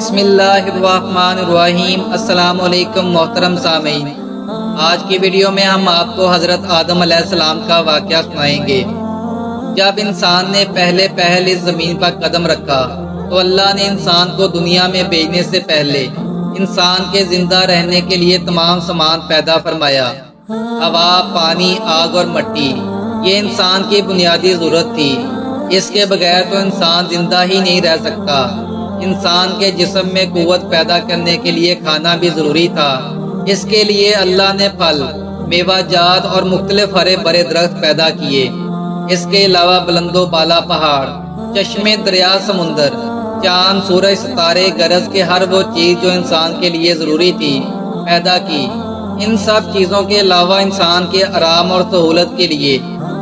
بسم اللہ الرحمن الرحیم۔ السلام علیکم محترم سامعین، آج کی ویڈیو میں ہم آپ کو حضرت آدم علیہ السلام کا واقعہ سنائیں گے۔ جب انسان نے پہلے اس زمین پر قدم رکھا تو اللہ نے انسان کو دنیا میں بھیجنے سے پہلے انسان کے زندہ رہنے کے لیے تمام سامان پیدا فرمایا۔ ہوا، پانی، آگ اور مٹی، یہ انسان کی بنیادی ضرورت تھی۔ اس کے بغیر تو انسان زندہ ہی نہیں رہ سکتا۔ انسان کے جسم میں قوت پیدا کرنے کے لیے کھانا بھی ضروری تھا۔ اس کے لیے اللہ نے پھل، میوہ جات اور مختلف ہرے بھرے درخت پیدا کیے۔ اس کے علاوہ بلند و بالا پہاڑ، چشمے، دریا، سمندر، چاند، سورج، ستارے، غرض کے ہر وہ چیز جو انسان کے لیے ضروری تھی پیدا کی۔ ان سب چیزوں کے علاوہ انسان کے آرام اور سہولت کے لیے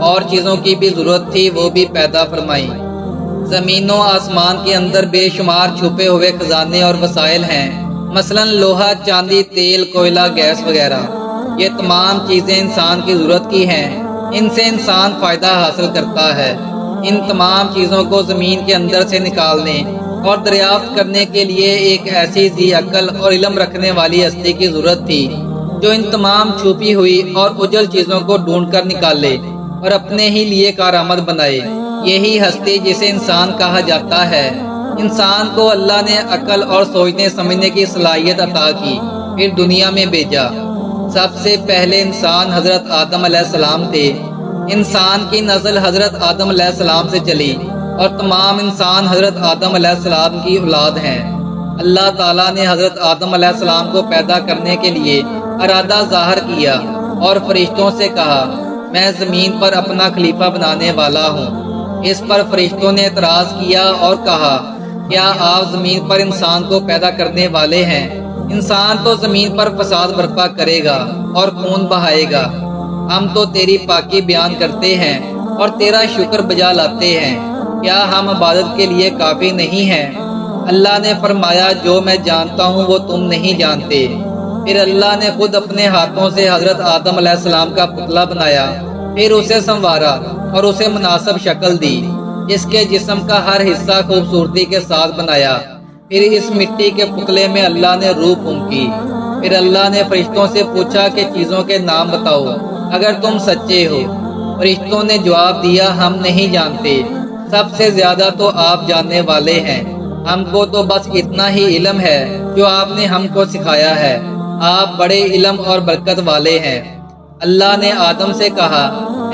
اور چیزوں کی بھی ضرورت تھی، وہ بھی پیدا فرمائی۔ زمین و آسمان کے اندر بے شمار چھپے ہوئے خزانے اور وسائل ہیں، مثلا لوہا، چاندی، تیل، کوئلہ، گیس وغیرہ۔ یہ تمام چیزیں انسان کی ضرورت کی ہیں، ان سے انسان فائدہ حاصل کرتا ہے۔ ان تمام چیزوں کو زمین کے اندر سے نکالنے اور دریافت کرنے کے لیے ایک ایسی ذی عقل اور علم رکھنے والی ہستی کی ضرورت تھی جو ان تمام چھپی ہوئی اور اجل چیزوں کو ڈھونڈ کر نکالے اور اپنے ہی لیے کارآمد بنائے۔ یہی ہستی جسے انسان کہا جاتا ہے۔ انسان کو اللہ نے عقل اور سوچنے سمجھنے کی صلاحیت عطا کی، پھر دنیا میں بھیجا۔ سب سے پہلے انسان حضرت آدم علیہ السلام تھے۔ انسان کی نسل حضرت آدم علیہ السلام سے چلی اور تمام انسان حضرت آدم علیہ السلام کی اولاد ہیں۔ اللہ تعالیٰ نے حضرت آدم علیہ السلام کو پیدا کرنے کے لیے ارادہ ظاہر کیا اور فرشتوں سے کہا، میں زمین پر اپنا خلیفہ بنانے والا ہوں۔ اس پر فرشتوں نے اعتراض کیا اور کہا، کیا آپ زمین پر انسان کو پیدا کرنے والے ہیں؟ انسان تو زمین پر فساد برپا کرے گا اور خون بہائے گا۔ ہم تو تیری پاکی بیان کرتے ہیں اور تیرا شکر بجا لاتے ہیں، کیا ہم عبادت کے لیے کافی نہیں ہیں؟ اللہ نے فرمایا، جو میں جانتا ہوں وہ تم نہیں جانتے۔ پھر اللہ نے خود اپنے ہاتھوں سے حضرت آدم علیہ السلام کا پتلا بنایا، پھر اسے سنوارا اور اسے مناسب شکل دی۔ اس کے جسم کا ہر حصہ خوبصورتی کے ساتھ بنایا۔ پھر اس مٹی کے پتلے میں اللہ نے روح پھونکی۔ پھر اللہ نے فرشتوں سے پوچھا کہ چیزوں کے نام بتاؤ اگر تم سچے ہو۔ فرشتوں نے جواب دیا، ہم نہیں جانتے، سب سے زیادہ تو آپ جاننے والے ہیں۔ ہم کو تو بس اتنا ہی علم ہے جو آپ نے ہم کو سکھایا ہے۔ آپ بڑے علم اور برکت والے ہیں۔ اللہ نے آدم سے کہا،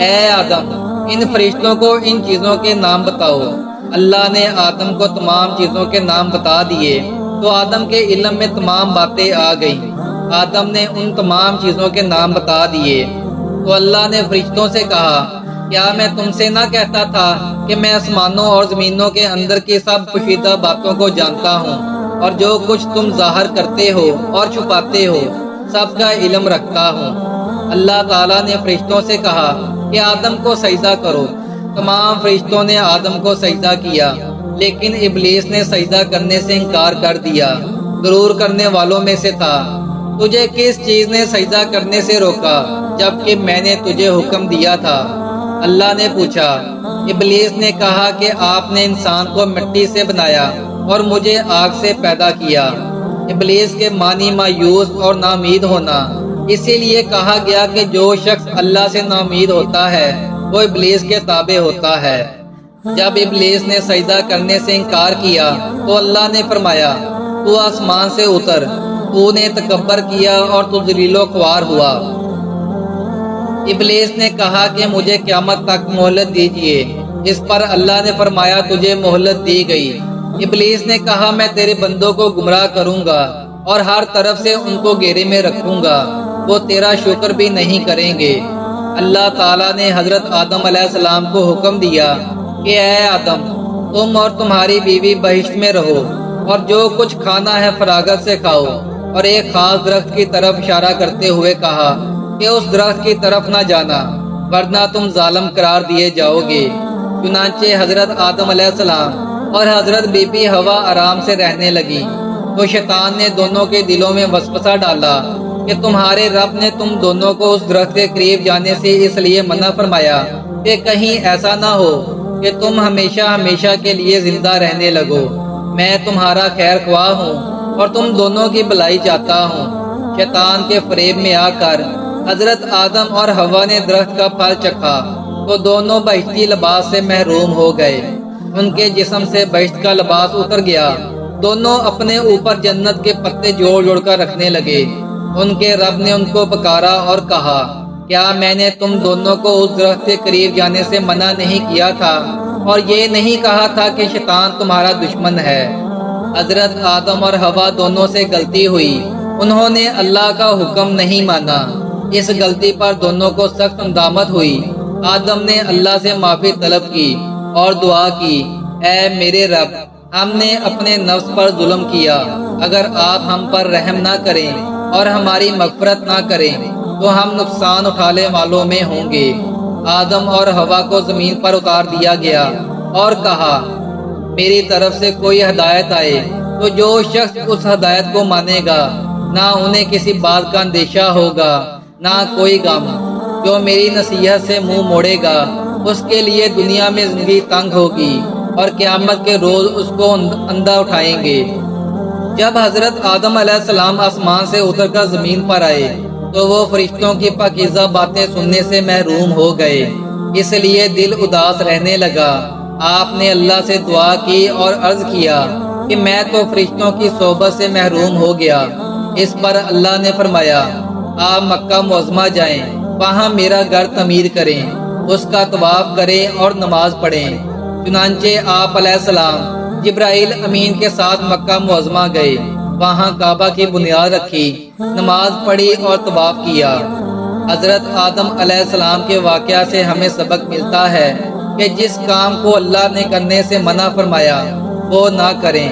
اے آدم، ان فرشتوں کو ان چیزوں کے نام بتاؤ۔ اللہ نے آدم کو تمام چیزوں کے نام بتا دیے تو آدم کے علم میں تمام باتیں آ گئیں۔ آدم نے ان تمام چیزوں کے نام بتا دیے تو اللہ نے فرشتوں سے کہا، کیا میں تم سے نہ کہتا تھا کہ میں آسمانوں اور زمینوں کے اندر کی سب پوشیدہ باتوں کو جانتا ہوں، اور جو کچھ تم ظاہر کرتے ہو اور چھپاتے ہو سب کا علم رکھتا ہوں۔ اللہ تعالیٰ نے فرشتوں سے کہا کہ آدم کو سجدہ کرو۔ تمام فرشتوں نے آدم کو سجدہ کیا، لیکن ابلیس نے سجدہ کرنے سے انکار کر دیا، غرور کرنے والوں میں سے تھا۔ تجھے کس چیز نے سجدہ کرنے سے روکا جبکہ میں نے تجھے حکم دیا تھا؟ اللہ نے پوچھا۔ ابلیس نے کہا کہ آپ نے انسان کو مٹی سے بنایا اور مجھے آگ سے پیدا کیا۔ ابلیس کے معنی مایوس اور ناامید ہونا۔ اسی لیے کہا گیا کہ جو شخص اللہ سے ناامید ہوتا ہے وہ ابلیس کے تابع ہوتا ہے۔ جب ابلیس نے سجدہ کرنے سے انکار کیا تو اللہ نے فرمایا، تو آسمان سے اتر، تو نے تکبر کیا اور تو ذلیل و خوار ہوا۔ ابلیس نے کہا کہ مجھے قیامت تک مہلت دیجیے۔ اس پر اللہ نے فرمایا، تجھے مہلت دی گئی۔ ابلیس نے کہا، میں تیرے بندوں کو گمراہ کروں گا اور ہر طرف سے ان کو گھیرے میں رکھوں گا، وہ تیرا شکر بھی نہیں کریں گے۔ اللہ تعالیٰ نے حضرت آدم علیہ السلام کو حکم دیا کہ اے آدم، تم اور تمہاری بیوی بہشت میں رہو اور جو کچھ کھانا ہے فراغت سے کھاؤ، اور ایک خاص درخت کی طرف اشارہ کرتے ہوئے کہا کہ اس درخت کی طرف نہ جانا ورنہ تم ظالم قرار دیے جاؤ گے۔ چنانچہ حضرت آدم علیہ السلام اور حضرت بی بی ہوا آرام سے رہنے لگی تو شیطان نے دونوں کے دلوں میں وسوسہ ڈالا کہ تمہارے رب نے تم دونوں کو اس درخت کے قریب جانے سے اس لیے منع فرمایا کہ کہیں ایسا نہ ہو کہ تم ہمیشہ ہمیشہ کے لیے زندہ رہنے لگو۔ میں تمہارا خیر خواہ ہوں اور تم دونوں کی بھلائی چاہتا ہوں۔ شیطان کے فریب میں آ کر حضرت آدم اور حوا نے درخت کا پھل چکھا تو دونوں بہشتی لباس سے محروم ہو گئے۔ ان کے جسم سے بہشت کا لباس اتر گیا۔ دونوں اپنے اوپر جنت کے پتے جوڑ جوڑ کر رکھنے لگے۔ ان کے رب نے ان کو پکارا اور کہا، کیا میں نے تم دونوں کو اس درخت کے قریب جانے سے منع نہیں کیا تھا اور یہ نہیں کہا تھا کہ شیطان تمہارا دشمن ہے؟ حضرت آدم اور حوا دونوں سے غلطی ہوئی، انہوں نے اللہ کا حکم نہیں مانا۔ اس غلطی پر دونوں کو سخت ندامت ہوئی۔ آدم نے اللہ سے معافی طلب کی اور دعا کی، اے میرے رب، ہم نے اپنے نفس پر ظلم کیا، اگر آپ ہم پر رحم نہ کریں اور ہماری مغفرت نہ کریں تو ہم نقصان اٹھانے والوں میں ہوں گے۔ آدم اور حوا کو زمین پر اتار دیا گیا اور کہا، میری طرف سے کوئی ہدایت آئے تو جو شخص اس ہدایت کو مانے گا، نہ انہیں کسی بات کا اندیشہ ہوگا نہ کوئی غم۔ جو میری نصیحت سے منہ موڑے گا اس کے لیے دنیا میں زندگی تنگ ہوگی اور قیامت کے روز اس کو اندھا اٹھائیں گے۔ جب حضرت آدم علیہ السلام آسمان سے اتر کر زمین پر آئے تو وہ فرشتوں کی پاکیزہ باتیں سننے سے محروم ہو گئے، اس لیے دل اداس رہنے لگا۔ آپ نے اللہ سے دعا کی اور عرض کیا کہ میں تو فرشتوں کی صحبت سے محروم ہو گیا۔ اس پر اللہ نے فرمایا، آپ مکہ معظمہ جائیں، وہاں میرا گھر تعمیر کریں، اس کا طواف کریں اور نماز پڑھیں۔ چنانچہ آپ علیہ السلام جبرائیل امین کے ساتھ مکہ معظمہ گئے، وہاں کعبہ کی بنیاد رکھی، نماز پڑھی اور طواف کیا۔ حضرت آدم علیہ السلام کے واقعہ سے ہمیں سبق ملتا ہے کہ جس کام کو اللہ نے کرنے سے منع فرمایا وہ نہ کریں،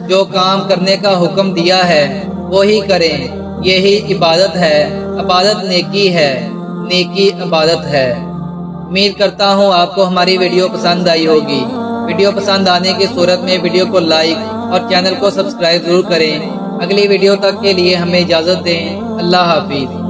جو کام کرنے کا حکم دیا ہے وہی کریں، یہی عبادت ہے۔ عبادت نیکی ہے، نیکی عبادت ہے۔ امید کرتا ہوں آپ کو ہماری ویڈیو پسند آئی ہوگی۔ ویڈیو پسند آنے کی صورت میں ویڈیو کو لائک اور چینل کو سبسکرائب ضرور کریں۔ اگلی ویڈیو تک کے لیے ہمیں اجازت دیں۔ اللہ حافظ۔